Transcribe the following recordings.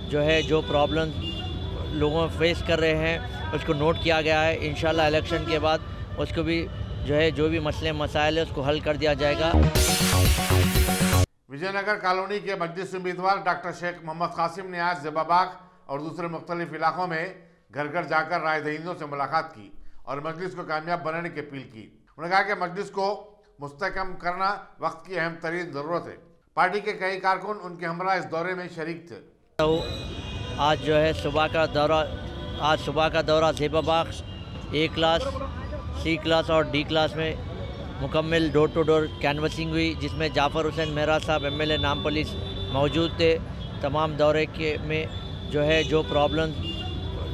जो है जो प्रॉब्लम लोगों फेस कर रहे हैं उसको नोट किया गया है। इंशाल्लाह इलेक्शन के बाद उसको भी जो है जो भी मसले मसाइल है उसको हल कर दिया जाएगा। विजयनगर कॉलोनी के मजलिस उम्मीदवार डॉक्टर शेख मोहम्मद कासिम ने आज ज़ेबाबाग और दूसरे मुख्तलिफ इलाकों में घर घर जाकर राय दहिंदों से मुलाकात की और मजलिस को कामयाब बनाने की अपील की। उन्होंने कहा कि मजलिस को मुस्तहकम करना वक्त की अहम तरीन ज़रूरत है। पार्टी के कई कारकुन उनके हमरा इस दौरे में शरीक थे। आज जो है सुबह का दौरा ज़ेबाबाग A क्लास, C क्लास और D क्लास में मुकम्मल डोर टू डोर कैनवसिंग हुई, जिसमें जाफ़र हुसैन मेहरा साहब MLA नामपलीस मौजूद थे। तमाम दौरे के में जो है जो प्रॉब्लम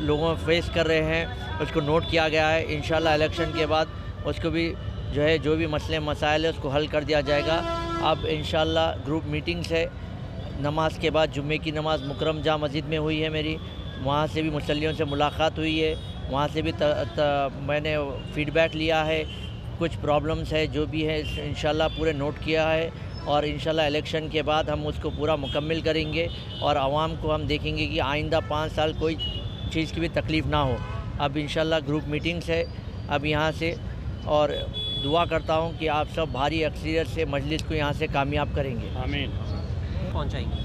लोगों फेस कर रहे हैं उसको नोट किया गया है। इंशाल्लाह इलेक्शन के बाद उसको भी जो है जो भी मसले मसाइल है उसको हल कर दिया जाएगा। अब इंशाल्लाह ग्रुप मीटिंग्स है। नमाज के बाद जुम्मे की नमाज़ मुकरम जा मस्जिद में हुई है मेरी, वहाँ से भी मुसल्लियों से मुलाकात हुई है, वहाँ से भी मैंने फ़ीडबैक लिया है। कुछ प्रॉब्लम्स है जो भी है इंशाल्लाह पूरे नोट किया है और इंशाल्लाह इलेक्शन के बाद हम उसको पूरा मुकम्मल करेंगे और आवाम को हम देखेंगे कि आइंदा 5 साल कोई चीज़ की भी तकलीफ़ ना हो। अब इंशाल्लाह ग्रुप मीटिंग्स है अब यहाँ से, और दुआ करता हूँ कि आप सब भारी अक्सरियत से मजलिस को यहाँ से कामयाब करेंगे। आमीन। पहुँचाएंगे।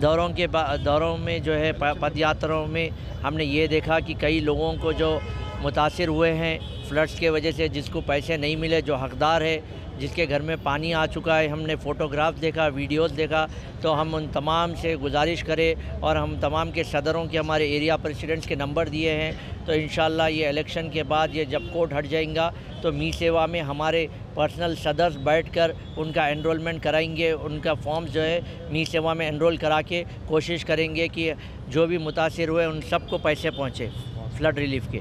दौरों में जो है पद यात्राओं में हमने ये देखा कि कई लोगों को जो मुतासिर हुए हैं फ्लड्स के वजह से, जिसको पैसे नहीं मिले, जो हकदार है, जिसके घर में पानी आ चुका है, हमने फ़ोटोग्राफ देखा, वीडियोस देखा, तो हम उन तमाम से गुजारिश करें और हम तमाम के सदरों के हमारे एरिया प्रेसिडेंट्स के नंबर दिए हैं। तो इंशाल्लाह ये इलेक्शन के बाद ये जब कोर्ट हट जाएगा तो मी सेवा में हमारे पर्सनल सदर्स बैठकर उनका एनरोलमेंट कराएंगे। उनका फॉर्म्स जो है मी सेवा में एनरोल करा के कोशिश करेंगे कि जो भी मुतासिर हुए उन सबको पैसे पहुँचे फ्लड रिलीफ के।